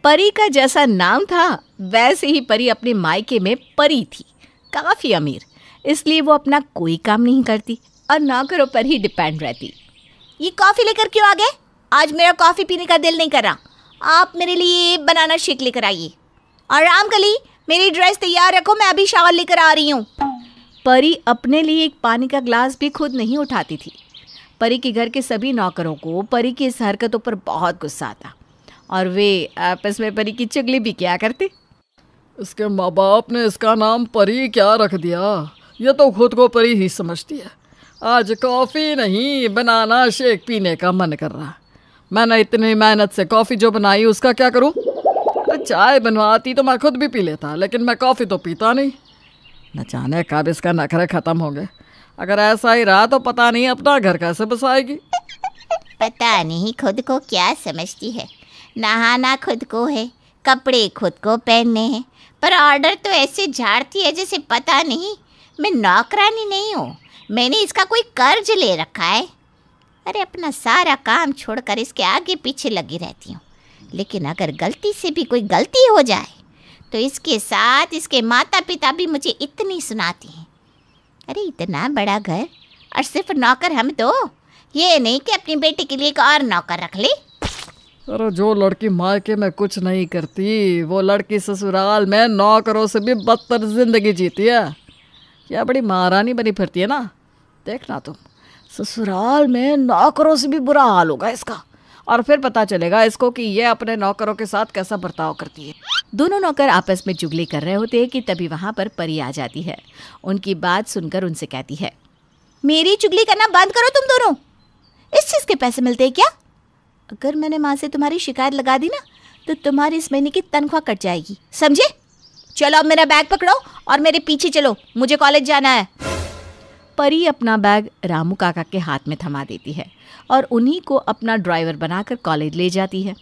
परी का जैसा नाम था वैसे ही परी अपने मायके में परी थी, काफ़ी अमीर। इसलिए वो अपना कोई काम नहीं करती और नौकरों पर ही डिपेंड रहती। ये कॉफ़ी लेकर क्यों आ गए? आज मेरा कॉफ़ी पीने का दिल नहीं कर रहा। आप मेरे लिए बनाना शेक लेकर आइए। और रामकली, मेरी ड्रेस तैयार रखो, मैं अभी शावर लेकर आ रही हूँ। परी अपने लिए एक पानी का ग्लास भी खुद नहीं उठाती थी। परी के घर के सभी नौकरों को परी की इस हरकतों पर बहुत गुस्सा आता और वे आपस में परी की चुगली भी किया करते। इसके माँ बाप ने इसका नाम परी क्या रख दिया? ये तो खुद को परी ही समझती है। आज कॉफ़ी नहीं, बनाना शेक पीने का मन कर रहा। मैंने इतनी मेहनत से कॉफ़ी जो बनाई उसका क्या करूं? चाय बनवाती तो मैं खुद भी पी लेता, लेकिन मैं कॉफ़ी तो पीता नहीं। न जाने कब इसका नखरे ख़त्म हो गए। अगर ऐसा ही रहा तो पता नहीं अपना घर कैसे बसाएगी। पता नहीं खुद को क्या समझती है। नहाना खुद को है, कपड़े खुद को पहनने हैं, पर ऑर्डर तो ऐसे झाड़ती है जैसे पता नहीं मैं नौकरानी नहीं हूँ, मैंने इसका कोई कर्ज ले रखा है। अरे अपना सारा काम छोड़कर इसके आगे पीछे लगी रहती हूँ, लेकिन अगर गलती से भी कोई गलती हो जाए तो इसके साथ इसके माता पिता भी मुझे इतनी सुनाती हैं। अरे इतना बड़ा घर और सिर्फ नौकर हम दो, ये नहीं कि अपनी बेटी के लिए एक और नौकर रख ले। अरे जो लड़की मायके में कुछ नहीं करती वो लड़की ससुराल में नौकरों से भी बदतर जिंदगी जीती है। क्या बड़ी महारानी बनी फिरती है ना। देखना तुम, ससुराल में नौकरों से भी बुरा हाल होगा इसका, और फिर पता चलेगा इसको कि ये अपने नौकरों के साथ कैसा बर्ताव करती है। दोनों नौकर आपस में चुगली कर रहे होते हैं कि तभी वहाँ पर परी आ जाती है। उनकी बात सुनकर उनसे कहती है, मेरी चुगली करना बंद करो तुम दोनों। इस चीज़ के पैसे मिलते हैं क्या? अगर मैंने माँ से तुम्हारी शिकायत लगा दी ना तो तुम्हारी इस महीने की तनख्वाह कट जाएगी, समझे? चलो अब मेरा बैग पकड़ो और मेरे पीछे चलो, मुझे कॉलेज जाना है। परी अपना बैग रामू काका के हाथ में थमा देती है और उन्हीं को अपना ड्राइवर बनाकर कॉलेज ले जाती है।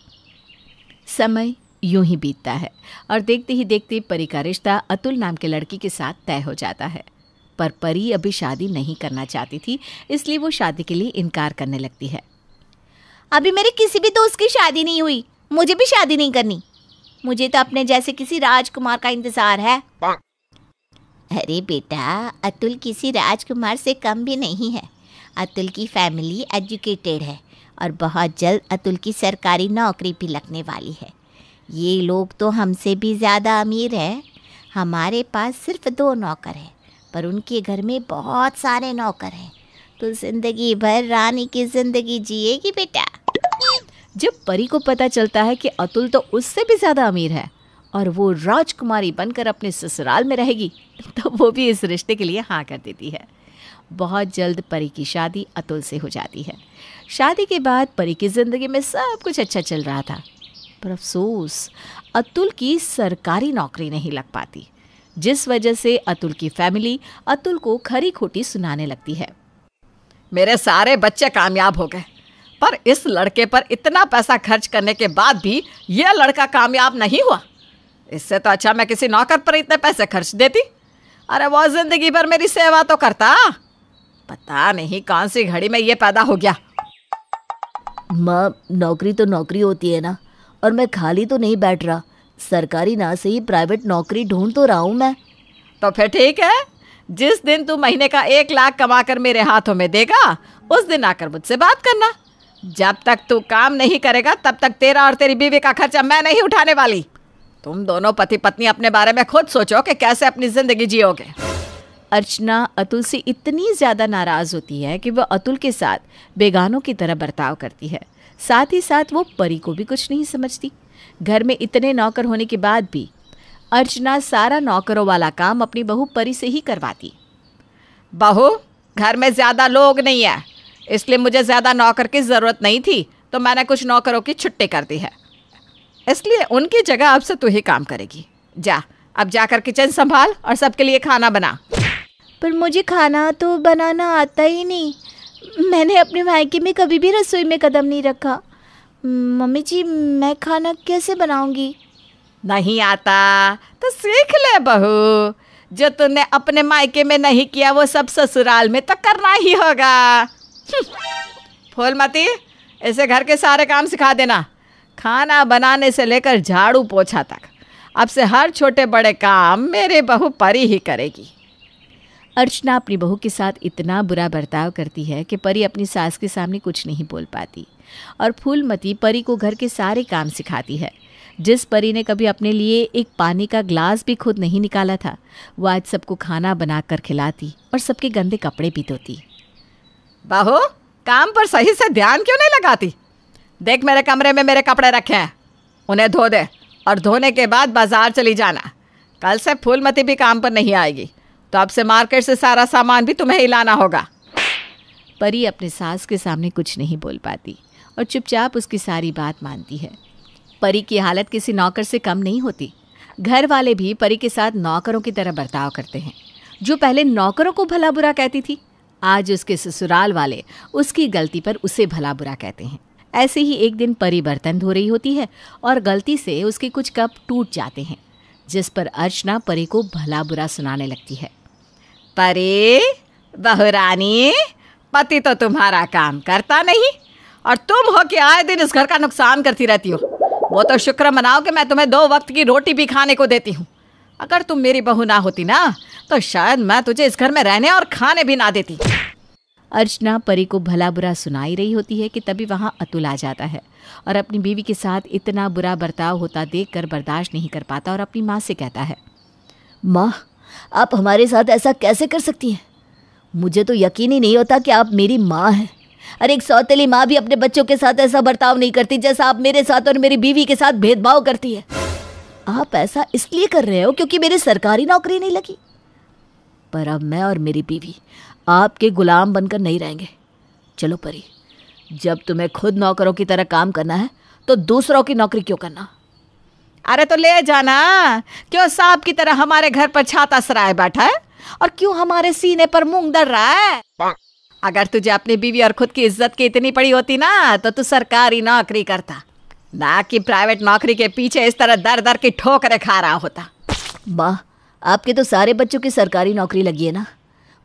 समय यूं ही बीतता है और देखते ही देखते परी का रिश्ता अतुल नाम के लड़की के साथ तय हो जाता है। पर परी अभी शादी नहीं करना चाहती थी, इसलिए वो शादी के लिए इनकार करने लगती है। अभी मेरे किसी भी दोस्त की शादी नहीं हुई, मुझे भी शादी नहीं करनी। मुझे तो अपने जैसे किसी राजकुमार का इंतजार है। अरे बेटा, अतुल किसी राजकुमार से कम भी नहीं है। अतुल की फैमिली एजुकेटेड है और बहुत जल्द अतुल की सरकारी नौकरी भी लगने वाली है। ये लोग तो हमसे भी ज़्यादा अमीर हैं। हमारे पास सिर्फ 2 नौकर हैं, पर उनके घर में बहुत सारे नौकर हैं। तो ज़िंदगी भर रानी की ज़िंदगी जिएगी बेटा। जब परी को पता चलता है कि अतुल तो उससे भी ज़्यादा अमीर है और वो राजकुमारी बनकर अपने ससुराल में रहेगी, तो वो भी इस रिश्ते के लिए हाँ कर देती है। बहुत जल्द परी की शादी अतुल से हो जाती है। शादी के बाद परी की ज़िंदगी में सब कुछ अच्छा चल रहा था, पर अफसोस अतुल की सरकारी नौकरी नहीं लग पाती, जिस वजह से अतुल की फैमिली अतुल को खरी खोटी सुनाने लगती है। मेरे सारे बच्चे कामयाब हो गए, पर इस लड़के पर इतना पैसा खर्च करने के बाद भी यह लड़का कामयाब नहीं हुआ। इससे तो अच्छा मैं किसी नौकर पर इतने पैसे खर्च देती। अरे वो जिंदगी भर मेरी सेवा तो करता। पता नहीं कौन सी घड़ी में ये पैदा हो गया। माँ, नौकरी तो नौकरी होती है ना, और मैं खाली तो नहीं बैठ रहा। सरकारी ना से ही प्राइवेट नौकरी ढूंढ तो रहा हूँ मैं। तो फिर ठीक है, जिस दिन तू महीने का 1 लाख कमा कर मेरे हाथों में देगा उस दिन आकर मुझसे बात करना। जब तक तू काम नहीं करेगा तब तक तेरा और तेरी बीवी का खर्चा मैं नहीं उठाने वाली। तुम दोनों पति पत्नी अपने बारे में खुद सोचो कि कैसे अपनी जिंदगी जियोगे। अर्चना अतुल से इतनी ज़्यादा नाराज़ होती है कि वह अतुल के साथ बेगानों की तरह बर्ताव करती है। साथ ही साथ वो परी को भी कुछ नहीं समझती। घर में इतने नौकर होने के बाद भी अर्चना सारा नौकरों वाला काम अपनी बहू परी से ही करवाती। बहू, घर में ज़्यादा लोग नहीं है, इसलिए मुझे ज़्यादा नौकर की ज़रूरत नहीं थी, तो मैंने कुछ नौकरों की छुट्टी कर दी है, इसलिए उनकी जगह अब से तू ही काम करेगी। जा, अब जाकर किचन संभाल और सबके लिए खाना बना। पर मुझे खाना तो बनाना आता ही नहीं। मैंने अपने मायके में कभी भी रसोई में कदम नहीं रखा। मम्मी जी, मैं खाना कैसे बनाऊंगी? नहीं आता तो सीख ले बहू। जो तूने अपने मायके में नहीं किया वो सब ससुराल में तो करना ही होगा। फूलमती, इसे घर के सारे काम सिखा देना। खाना बनाने से लेकर झाड़ू पोछा तक, अब से हर छोटे बड़े काम मेरी बहू परी ही करेगी। अर्चना अपनी बहू के साथ इतना बुरा बर्ताव करती है कि परी अपनी सास के सामने कुछ नहीं बोल पाती और फूलमती परी को घर के सारे काम सिखाती है। जिस परी ने कभी अपने लिए एक पानी का ग्लास भी खुद नहीं निकाला था, वो आज सबको खाना बनाकर खिलाती और सबके गंदे कपड़े भी धोती। बहू, काम पर सही से ध्यान क्यों नहीं लगाती? देख, मेरे कमरे में मेरे कपड़े रखे हैं, उन्हें धो दे और धोने के बाद बाजार चली जाना। कल से फूलमती भी काम पर नहीं आएगी, तो अब से मार्केट से सारा सामान भी तुम्हें ही लाना होगा। परी अपने सास के सामने कुछ नहीं बोल पाती और चुपचाप उसकी सारी बात मानती है। परी की हालत किसी नौकर से कम नहीं होती। घर वाले भी परी के साथ नौकरों की तरह बर्ताव करते हैं। जो पहले नौकरों को भला बुरा कहती थी, आज उसके ससुराल वाले उसकी गलती पर उसे भला बुरा कहते हैं। ऐसे ही एक दिन परी बर्तन धो रही होती है और गलती से उसके कुछ कप टूट जाते हैं, जिस पर अर्चना परी को भला बुरा सुनाने लगती है। परी, बहुरानी, पति तो तुम्हारा काम करता नहीं और तुम हो कि आए दिन इस घर का नुकसान करती रहती हो। वो तो शुक्र मनाओ कि मैं तुम्हें 2 वक्त की रोटी भी खाने को देती हूँ। अगर तुम मेरी बहू ना होती ना, तो शायद मैं तुझे इस घर में रहने और खाने भी ना देती। अर्चना परी को भला बुरा सुनाई रही होती है कि तभी वहाँ अतुल आ जाता है और अपनी बीवी के साथ इतना बुरा बर्ताव होता देखकर बर्दाश्त नहीं कर पाता और अपनी माँ से कहता है, माँ, आप हमारे साथ ऐसा कैसे कर सकती हैं? मुझे तो यकीन ही नहीं होता कि आप मेरी माँ हैं। अरे एक सौतेली माँ भी अपने बच्चों के साथ ऐसा बर्ताव नहीं करती जैसा आप मेरे साथ और मेरी बीवी के साथ भेदभाव करती है। आप ऐसा इसलिए कर रहे हो क्योंकि मेरी सरकारी नौकरी नहीं लगी, पर अब मैं और मेरी बीवी आपके गुलाम बनकर नहीं रहेंगे। चलो परी, जब तुम्हें खुद नौकरों की तरह काम करना है तो दूसरों की नौकरी क्यों करना? अरे तो ले जाना, क्यों सांप की तरह हमारे घर पर छाता सराय बैठा है और क्यों हमारे सीने पर मूंग दर रहा है? अगर तुझे अपनी बीवी और खुद की इज्जत की इतनी पड़ी होती ना, तो तू सरकारी नौकरी करता, ना कि प्राइवेट नौकरी के पीछे इस तरह दर दर की ठोकरें खा रहा होता। माँ, आपके तो सारे बच्चों की सरकारी नौकरी लगी है ना।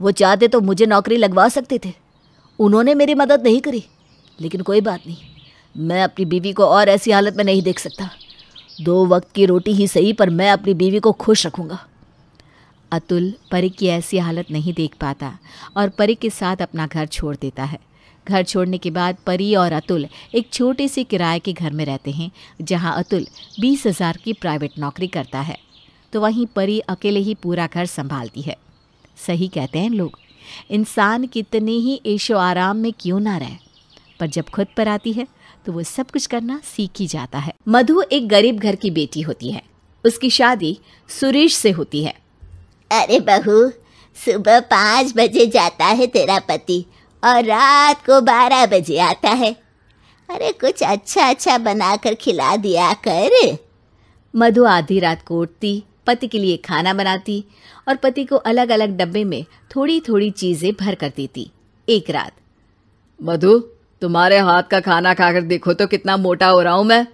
वो चाहते तो मुझे नौकरी लगवा सकते थे, उन्होंने मेरी मदद नहीं करी। लेकिन कोई बात नहीं, मैं अपनी बीवी को और ऐसी हालत में नहीं देख सकता। 2 वक्त की रोटी ही सही, पर मैं अपनी बीवी को खुश रखूँगा। अतुल परी की ऐसी हालत नहीं देख पाता और परी के साथ अपना घर छोड़ देता है। घर छोड़ने के बाद परी और अतुल एक छोटे से किराए के घर में रहते हैं, जहां अतुल 20,000 की प्राइवेट नौकरी करता है, तो वहीं परी अकेले ही पूरा घर संभालती है। सही कहते हैं लोग, इंसान कितने ही ऐशो आराम में क्यों ना रहे, पर जब खुद पर आती है तो वो सब कुछ करना सीख ही जाता है। मधु एक गरीब घर की बेटी होती है। उसकी शादी सुरेश से होती है। अरे बहू, सुबह 5 बजे जाता है तेरा पति और रात को 12 बजे आता है। अरे कुछ अच्छा अच्छा बनाकर खिला दिया कर। मधु आधी रात को उठती, पति के लिए खाना बनाती और पति को अलग अलग डब्बे में थोड़ी थोड़ी चीजें भर कर देती। एक रात, मधु, तुम्हारे हाथ का खाना खाकर देखो तो कितना मोटा हो रहा हूं मैं।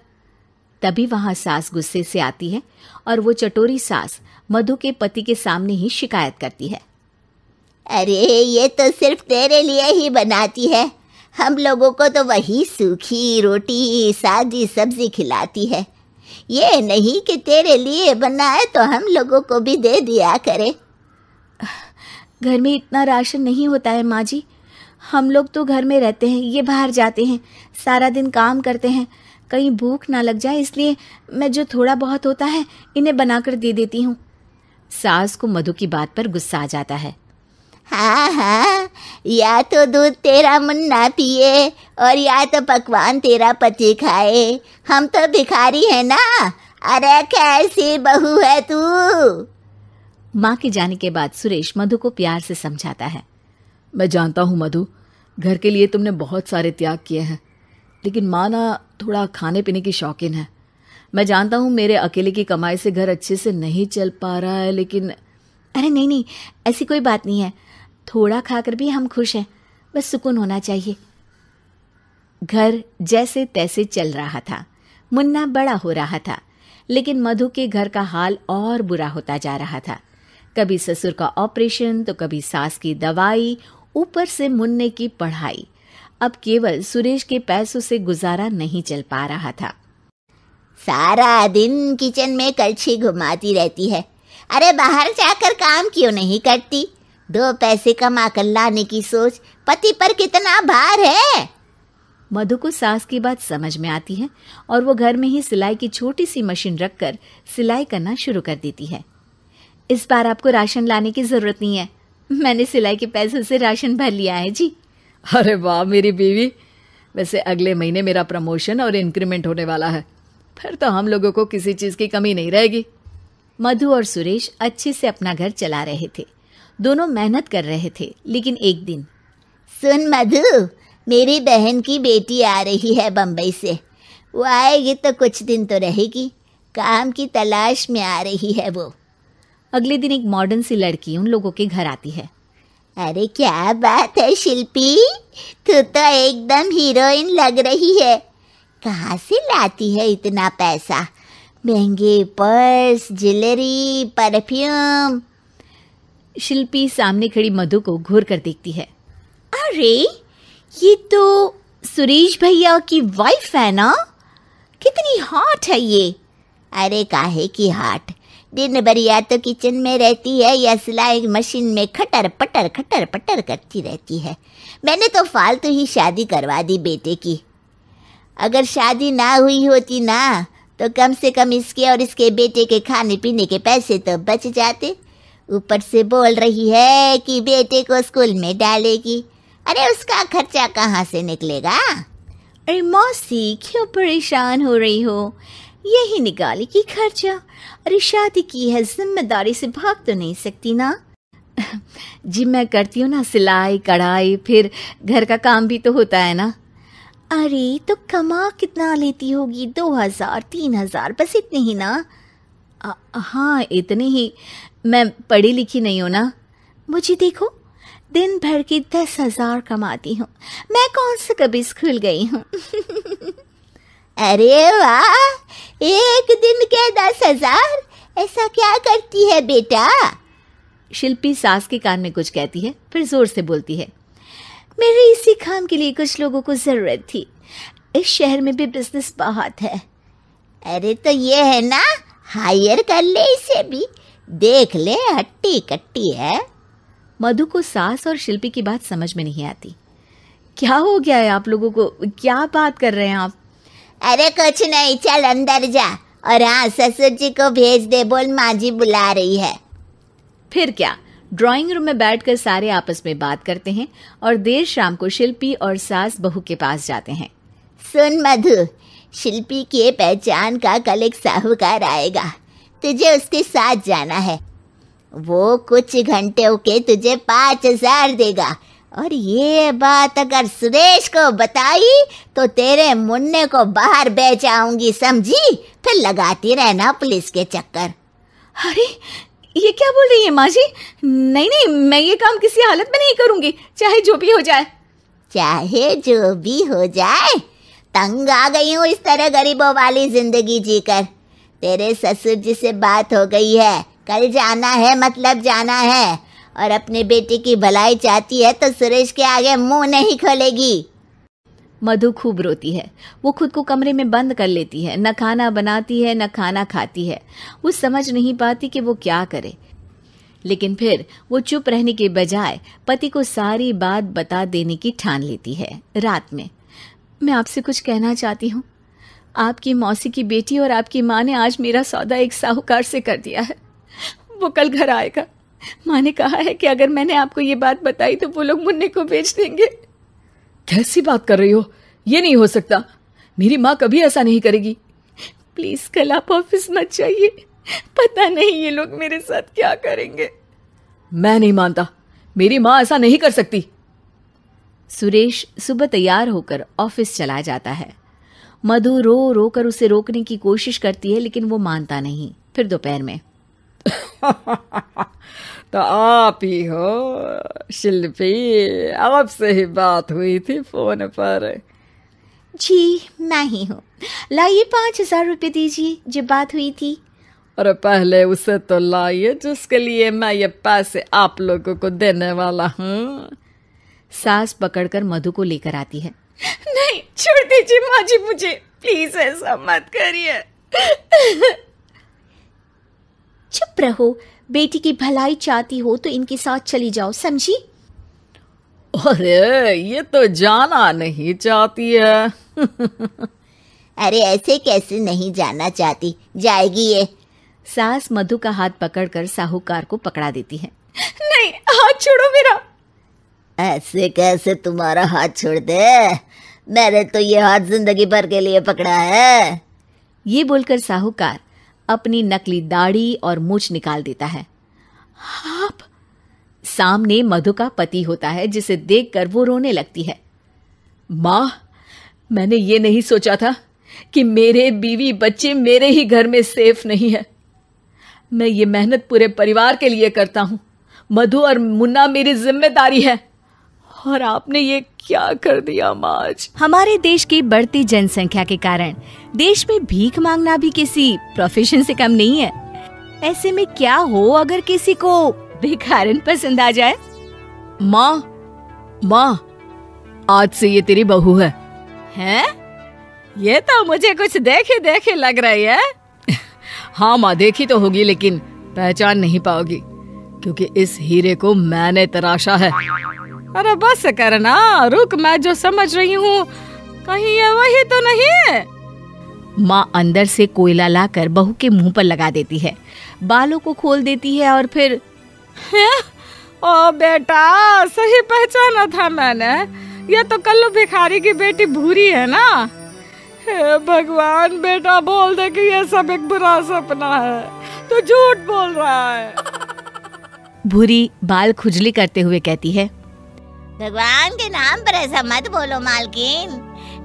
तभी वहां सास गुस्से से आती है और वो चटोरी सास मधु के पति के सामने ही शिकायत करती है। अरे ये तो सिर्फ तेरे लिए ही बनाती है, हम लोगों को तो वही सूखी रोटी सादी सब्जी खिलाती है। ये नहीं कि तेरे लिए बनाए तो हम लोगों को भी दे दिया करे। घर में इतना राशन नहीं होता है माँ जी, हम लोग तो घर में रहते हैं, ये बाहर जाते हैं, सारा दिन काम करते हैं, कहीं भूख ना लग जाए इसलिए मैं जो थोड़ा बहुत होता है इन्हें बनाकर दे देती हूँ। सास को मधु की बात पर गुस्सा आ जाता है। हाँ हाँ, या तो दूध तेरा मुन्ना पिए और या तो पकवान तेरा पति खाए, हम तो भिखारी है ना। अरे कैसी बहू है तू। माँ के जाने के बाद सुरेश मधु को प्यार से समझाता है। मैं जानता हूँ मधु, घर के लिए तुमने बहुत सारे त्याग किए हैं, लेकिन माँ ना थोड़ा खाने पीने की शौकीन है। मैं जानता हूँ मेरे अकेले की कमाई से घर अच्छे से नहीं चल पा रहा है, लेकिन अरे नहीं, ऐसी कोई बात नहीं है, थोड़ा खाकर भी हम खुश हैं, बस सुकून होना चाहिए। घर जैसे तैसे चल रहा था, मुन्ना बड़ा हो रहा था, लेकिन मधु के घर का हाल और बुरा होता जा रहा था। कभी ससुर का ऑपरेशन तो कभी सास की दवाई, ऊपर से मुन्ने की पढ़ाई। अब केवल सुरेश के पैसों से गुजारा नहीं चल पा रहा था। सारा दिन किचन में कलछी घुमाती रहती है। अरे बाहर जाकर काम क्यों नहीं करती? 2 पैसे कमा कर लाने की सोच, पति पर कितना भार है। मधु को सास की बात समझ में आती है और वो घर में ही सिलाई की छोटी सी मशीन रखकर सिलाई करना शुरू कर देती है। इस बार आपको राशन लाने की जरूरत नहीं है, मैंने सिलाई के पैसों से राशन भर लिया है जी। अरे वाह मेरी बीवी, वैसे अगले महीने मेरा प्रमोशन और इंक्रीमेंट होने वाला है, फिर तो हम लोगों को किसी चीज़ की कमी नहीं रहेगी। मधु और सुरेश अच्छे से अपना घर चला रहे थे, दोनों मेहनत कर रहे थे। लेकिन एक दिन, सुन मधु, मेरी बहन की बेटी आ रही है बम्बई से। वो आएगी तो कुछ दिन तो रहेगी, काम की तलाश में आ रही है वो। अगले दिन एक मॉडर्न सी लड़की उन लोगों के घर आती है। अरे क्या बात है शिल्पी, तू तो एकदम हीरोइन लग रही है। कहाँ से लाती है इतना पैसा? महंगे पर्स, ज्वेलरी, परफ्यूम। शिल्पी सामने खड़ी मधु को घूर कर देखती है। अरे ये तो सुरेश भैया की वाइफ है ना? कितनी हॉट है ये। अरे काहे की हॉट, दिन भर या तो किचन में रहती है या सिलाई मशीन में खटर पटर करती रहती है। मैंने तो फालतू ही शादी करवा दी बेटे की। अगर शादी ना हुई होती ना तो कम से कम इसके और इसके बेटे के खाने पीने के पैसे तो बच जाते। ऊपर से बोल रही है कि बेटे को स्कूल में डालेगी। अरे उसका खर्चा कहाँ से निकलेगा? अरे मौसी, क्यों परेशान हो रही हो? यही निकाली कि खर्चा। अरे शादी की है, जिम्मेदारी से भाग तो नहीं सकती ना। जी मैं करती हूँ ना सिलाई कढ़ाई, फिर घर का काम भी तो होता है ना। अरे तो कमा कितना लेती होगी? 2000 3000 बस इतने ही ना? हाँ इतने ही। मैं पढ़ी लिखी नहीं हूँ ना। मुझे देखो, दिन भर की 10,000 कमाती हूँ। मैं कौन से कभी स्कूल गई हूँ। अरे वाह, एक दिन के 10,000! ऐसा क्या करती है बेटा? शिल्पी सास के कान में कुछ कहती है, फिर जोर से बोलती है। मेरे इसी काम के लिए कुछ लोगों को जरूरत थी। इस शहर में भी बिजनेस बहुत है। अरे तो ये है ना, हायर कर ले इसे भी, देख ले हट्टी कट्टी है। मधु को सास और शिल्पी की बात समझ में नहीं आती। क्या हो गया है आप लोगों को? क्या बात कर रहे हैं आप? अरे कुछ नहीं, चल अंदर जा। और हाँ, ससुर जी को भेज दे, बोल माँ जी बुला रही है। फिर क्या, ड्राइंग रूम में बैठकर सारे आपस में बात करते हैं और देर शाम को शिल्पी और सास बहू के पास जाते हैं। सुन मधु, शिल्पी के पहचान का कल एक साहूकार आएगा, तुझे उसके साथ जाना है। वो कुछ घंटों के तुझे 5,000 देगा। और ये बात अगर सुरेश को बताई तो तेरे मुन्ने को बाहर बेच आऊंगी, समझी? फिर लगाती रहना पुलिस के चक्कर। अरे ये क्या बोल रही है माँ जी? नहीं नहीं, मैं ये काम किसी हालत में नहीं करूंगी, चाहे जो भी हो जाए। चाहे जो भी हो जाए? तंग आ गई हूँ इस तरह गरीबों वाली जिंदगी जीकर। तेरे ससुर जी से बात हो गई है, कल जाना है, मतलब जाना है। और अपने बेटे की भलाई चाहती है तो सुरेश के आगे मुंह नहीं खोलेगी। मधु खूब रोती है। वो खुद को कमरे में बंद कर लेती है, न खाना बनाती है न खाना खाती है। वो समझ नहीं पाती कि वो क्या करे। लेकिन फिर वो चुप रहने के बजाय पति को सारी बात बता देने की ठान लेती है। रात में, मैं आपसे कुछ कहना चाहती हूँ। आपकी मौसी की बेटी और आपकी माँ ने आज मेरा सौदा एक साहूकार से कर दिया है। वो कल घर आएगा। माँ ने कहा है कि अगर मैंने आपको ये बात बताई तो वो लोग मुन्ने को बेच देंगे। कैसी बात कर रही हो? ये नहीं हो सकता, मेरी माँ कभी ऐसा नहीं करेगी। प्लीज कल आप ऑफिस मत जाइए, पता नहीं ये लोग मेरे साथ क्या करेंगे। मैं नहीं मानता, मेरी माँ ऐसा नहीं कर सकती। सुरेश सुबह तैयार होकर ऑफिस चला जाता है। मधु रो रो कर उसे रोकने की कोशिश करती है, लेकिन वो मानता नहीं। फिर दोपहर में तो आप ही हो शिल्पी? आपसे ही बात हुई थी फोन पर। जी मैं ही हूँ। लाइए 5,000 रुपये दीजिए, जो बात हुई थी। और पहले उसे तो लाइए जिसके लिए मैं ये पैसे आप लोगों को देने वाला हूँ। सास पकड़कर मधु को लेकर आती है। नहीं, छोड़ दीजिए माँ जी मुझे, प्लीज ऐसा मत करिए। चुप रहो, बेटी की भलाई चाहती हो तो इनके साथ चली जाओ, समझी? अरे ये तो जाना नहीं चाहती है। अरे ऐसे कैसे नहीं जाना चाहती, जाएगी ये। सास मधु का हाथ पकड़कर साहूकार को पकड़ा देती है। नहीं, हाथ छोड़ो मेरा। ऐसे कैसे तुम्हारा हाथ छोड़ दे? मैंने तो ये हाथ जिंदगी भर के लिए पकड़ा है। ये बोलकर साहूकार अपनी नकली दाढ़ी और मूछ निकाल देता है। आप? सामने मधु का पति होता है, जिसे देखकर वो रोने लगती है। माँ, मैंने ये नहीं सोचा था कि मेरे बीवी बच्चे मेरे ही घर में सेफ नहीं है। मैं ये मेहनत पूरे परिवार के लिए करता हूँ। मधु और मुन्ना मेरी जिम्मेदारी है, और आपने ये क्या कर दिया माँ आज। हमारे देश की बढ़ती जनसंख्या के कारण देश में भीख मांगना भी किसी प्रोफेशन से कम नहीं है। ऐसे में क्या हो अगर किसी को भिखारन पसंद आ जाए? माँ, आज से ये तेरी बहू है। हैं? ये तो मुझे कुछ देखे देखे लग रही है। हाँ माँ, देखी तो होगी लेकिन पहचान नहीं पाओगी, क्योंकि इस हीरे को मैंने तराशा है। अरे बस करना, रुक, मैं जो समझ रही हूँ कहीं ये वही तो नहीं है। माँ अंदर से कोयला लाकर बहू के मुंह पर लगा देती है, बालों को खोल देती है और फिर ओ बेटा, सही पहचाना था मैंने, ये तो कल्लू भिखारी की बेटी भूरी है ना। हे भगवान, बेटा बोल दे कि ये सब एक बुरा सपना है, तो झूठ बोल रहा है। भूरी बाल खुजली करते हुए कहती है, भगवान के नाम पर ऐसा मत बोलो मालकिन,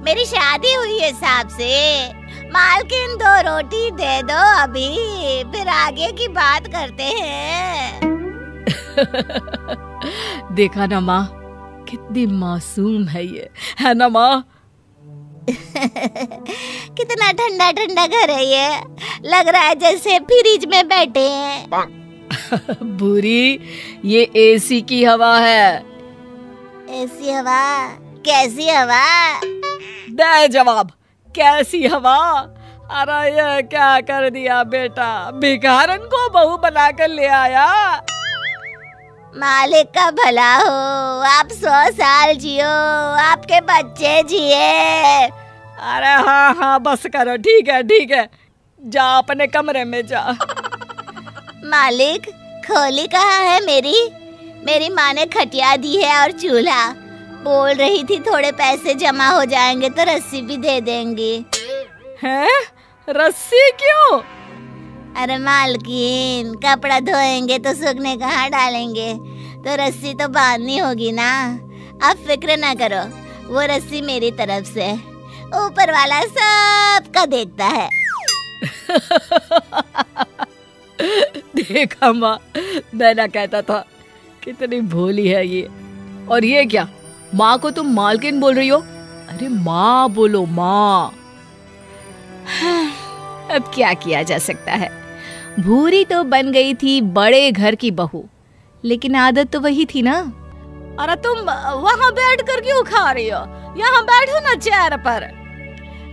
मेरी शादी हुई है साहब से। मालकिन 2 रोटी दे दो अभी, फिर आगे की बात करते हैं। देखा ना माँ, कितनी मासूम है ये, है ना माँ? कितना ठंडा ठंडा घर है ये, लग रहा है जैसे फ्रिज में बैठे हैं। बुरी, ये एसी की हवा है। ऐसी हवा? कैसी हवा? दे जवाब, कैसी हवा? अरे ये क्या कर दिया बेटा, भिखारन को बहू बनाकर ले आया। मालिक का भला हो, आप 100 साल जियो, आपके बच्चे जिए। अरे हाँ, बस करो, ठीक है, जा अपने कमरे में जा। मालिक, खोली कहाँ है मेरी माँ ने खटिया दी है और चूल्हा। बोल रही थी थोड़े पैसे जमा हो जाएंगे तो रस्सी भी दे देंगी। हैं? रस्सी क्यों? अरे मालकिन, कपड़ा धोएंगे तो सूखने कहाँ डालेंगे, तो रस्सी तो बांधनी होगी ना। आप फिक्र ना करो, वो रस्सी मेरी तरफ से, ऊपर वाला सबका देखता है। देखा माँ, मैं ना कहता था, कितनी भोली है ये। और ये क्या, माँ को तुम मालकिन बोल रही हो? अरे माँ बोलो, माँ। अब क्या किया जा सकता है, भूरी तो बन गई थी बड़े घर की बहू, लेकिन आदत तो वही थी ना। अरे तुम वहाँ बैठ कर क्यों खा रही हो? यहाँ बैठो ना चेयर पर।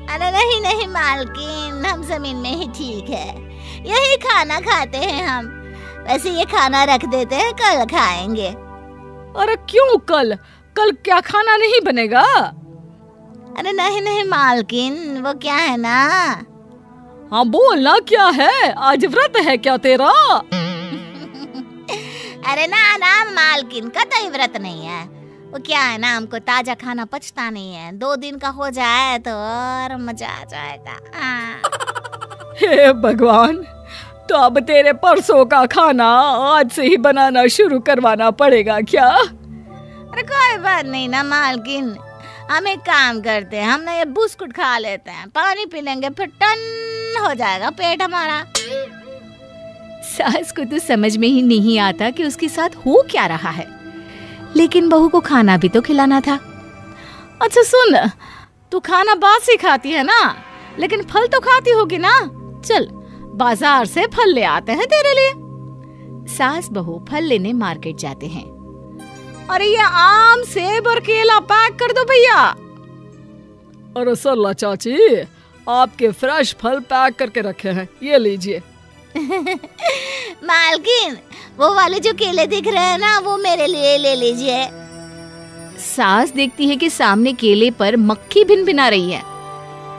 अरे नहीं मालकिन, हम जमीन में ही ठीक है, यही खाना खाते हैं हम। वैसे ये खाना रख देते हैं, कल खाएंगे। अरे क्यों कल क्या खाना नहीं बनेगा? अरे नहीं मालकिन, वो क्या है ना। हाँ बोलना, क्या है? आज व्रत है क्या तेरा? अरे ना मालकिन, कतई व्रत नहीं है। वो क्या है ना, हमको ताजा खाना पचता नहीं है, 2 दिन का हो जाए तो और मजा आ जाएगा। हे भगवान, तो अब तेरे परसों का खाना आज से ही बनाना शुरू करवाना पड़ेगा क्या? अरे कोई बात नहीं ना मालकिन, हम एक काम करते हैं, हम ना ये बिस्कुट खा लेते हैं, पानी पी लेंगे, फिर टन हो जाएगा पेट हमारा। सास को तो समझ में ही नहीं आता कि उसके साथ हो क्या रहा है, लेकिन बहू को खाना भी तो खिलाना था। अच्छा सुन, तू खाना बासी खाती है ना, लेकिन फल तो खाती होगी ना। चल बाजार से फल ले आते हैं तेरे लिए। सास बहू फल लेने मार्केट जाते हैं। अरे ये आम, सेब और केला पैक कर दो भैया। अरे सरला चाची, आपके फ्रेश फल पैक करके रखे हैं, ये लीजिए। मालकिन, वो वाले जो केले दिख रहे हैं ना, वो मेरे लिए ले लीजिए। सास देखती है कि सामने केले पर मक्खी भिनभिना रही है।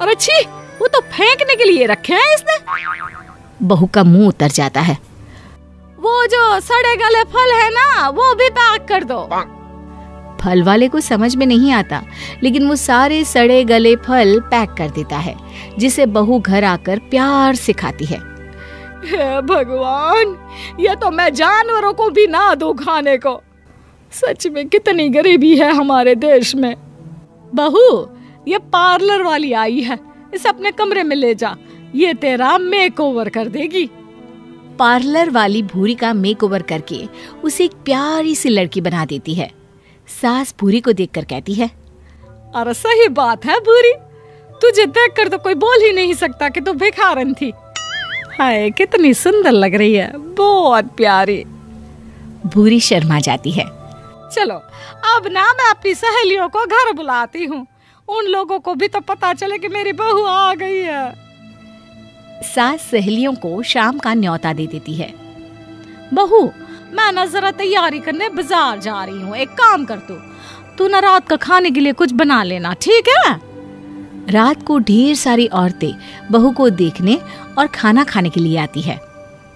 अरे छी, वो तो फेंकने के लिए रखे हैं इसने। बहू का मुंह उतर जाता है। वो जो सड़े गले फल है ना, वो भी पैक कर दो। फल वाले को समझ में नहीं आता, लेकिन वो सारे सड़े गले फल पैक कर देता है, जिसे बहू घर आकर प्यार से खाती है। हे भगवान, ये तो मैं जानवरों को भी ना दूं खाने को। सच में कितनी गरीबी है हमारे देश में। बहू, ये पार्लर वाली आई है, इसे अपने कमरे में ले जा, ये तेरा मेकओवर कर देगी। पार्लर वाली भूरी का मेकओवर करके उसे एक प्यारी सी लड़की बना देती है। सास भूरी को देखकर कहती है, अरे सही बात है भूरी, तुझे देखकर तो कोई बोल ही नहीं सकता कि तू भिखारन थी। हाय, कितनी सुंदर लग रही है, बहुत प्यारी। भूरी शर्मा जाती है। चलो अब ना मैं अपनी सहेलियों को घर बुलाती हूँ, उन लोगों को भी तो पता चले कि मेरी बहू आ गई है। सास सहेलियों को शाम का न्योता दे देती है। बहू, मैं ना जरा तैयारी करने बाजार जा रही हूँ, एक काम कर तू ना रात का खाने के लिए कुछ बना लेना, ठीक है? रात को ढेर सारी औरतें बहू को देखने और खाना खाने के लिए आती है।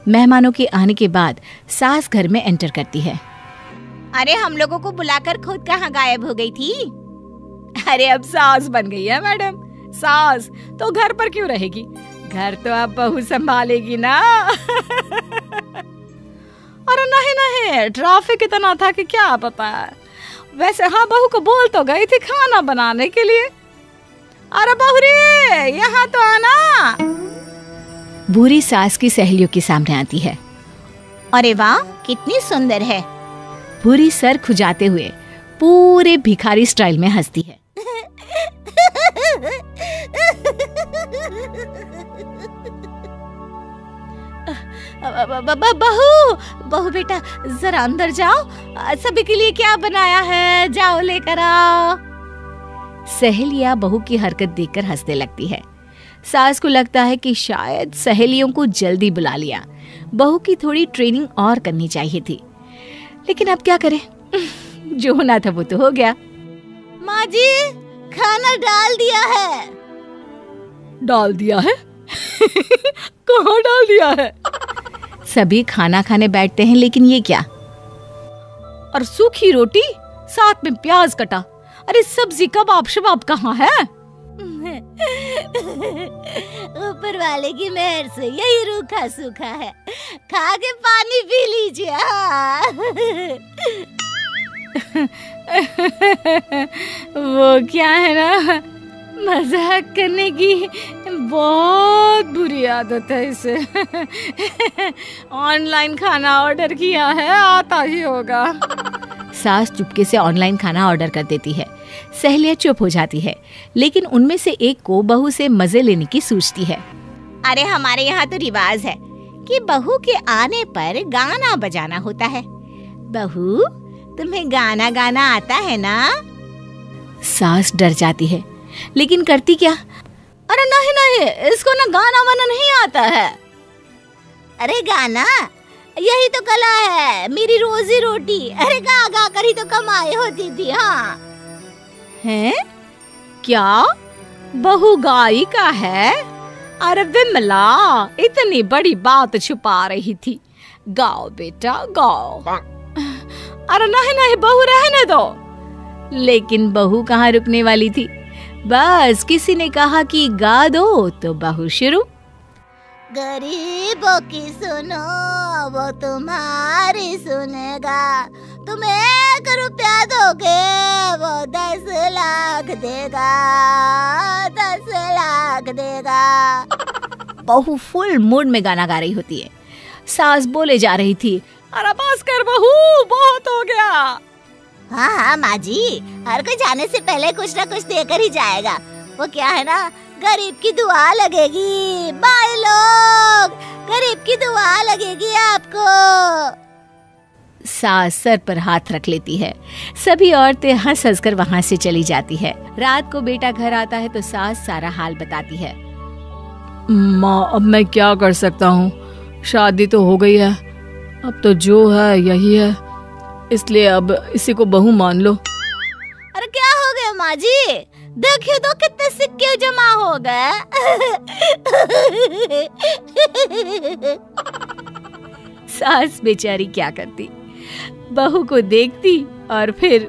मेहमानों के आने के बाद सास घर में एंटर करती है। अरे, हम लोगों को बुलाकर खुद कहाँ गायब हो गई थी? अरे, अब सास बन गई है मैडम। सास तो घर पर क्यों रहेगी, घर तो अब बहू संभालेगी ना। अरे नहीं, ट्रैफिक इतना था कि क्या पता है। वैसे हाँ, बहू को बोल तो गई थी खाना बनाने के लिए। अरे बहुरी, यहाँ तो आना। भूरी सास की सहेलियों के सामने आती है। अरे वाह, कितनी सुंदर है। भूरी सर खुजाते हुए पूरे भिखारी स्टाइल में हंसती है। बहू बेटा, जरा अंदर जाओ, सभी के लिए क्या बनाया है, जाओ लेकर आओ। सहेलियां बहू की हरकत देखकर हंसने लगती है। सास को लगता है कि शायद सहेलियों को जल्दी बुला लिया, बहू की थोड़ी ट्रेनिंग और करनी चाहिए थी, लेकिन अब क्या करें, जो होना था वो तो हो गया। माँ जी, खाना डाल दिया है। डाल दिया है? कहाँ डाल दिया है? सभी खाना खाने बैठते हैं, लेकिन ये क्या, और सूखी रोटी साथ में प्याज कटा। अरे सब्जी कबाब शबाब कहाँ है? ऊपर वाले की मेहर से यही रूखा सूखा है, खा के पानी पी लीजिए। वो क्या है ना, मजाक करने की बहुत बुरी आदत है इसे। ऑनलाइन खाना ऑर्डर किया है, आता ही होगा। सास चुपके से ऑनलाइन खाना ऑर्डर कर देती है। सहेलियां चुप हो जाती है, लेकिन उनमें से एक को बहू से मजे लेने की सूझती है। अरे, हमारे यहाँ तो रिवाज है कि बहू के आने पर गाना बजाना होता है। बहू, तुम्हें गाना गाना आता है ना? सास डर जाती है, लेकिन करती क्या। अरे नहीं, इसको ना गाना वाना नहीं आता है। अरे गाना, यही तो कला है, मेरी रोजी रोटी। अरे गा गा कर ही तो कमाई होती थी। हाँ हैं? क्या बहू गायिका है? अरे विमला, इतनी बड़ी बात छुपा रही थी। गाओ बेटा, गाओ। अरे नहीं, बहू रहने दो। लेकिन बहू कहाँ रुकने वाली थी। बस किसी ने कहा कि गा दो, तो बहू शुरू। गरीबों की सुनो, वो तुम्हारी सुनेगा। तुम 1 रुपया दोगे, वो 10 लाख देगा, 10 लाख देगा। बहू फुल मूड में गाना गा रही होती है। सास बोले जा रही थी, अरे बस कर बहू, बहुत हो गया। हाँ माँ जी, हर कोई जाने से पहले कुछ ना कुछ देकर ही जाएगा। वो क्या है ना, गरीब की दुआ लगेगी। बाय लोग, गरीब की दुआ लगेगी आपको। सास सर पर हाथ रख लेती है। सभी औरतें हंस हंस कर वहाँ से चली जाती है। रात को बेटा घर आता है तो सास सारा हाल बताती है। माँ, अब मैं क्या कर सकता हूँ? शादी तो हो गई है, अब तो जो है यही है, इसलिए अब इसी को बहू मान लो। अरे क्या हो गया माँ जी? देखिए तो कितने सिक्के जमा हो गए। सास बेचारी क्या करती, बहू को देखती और फिर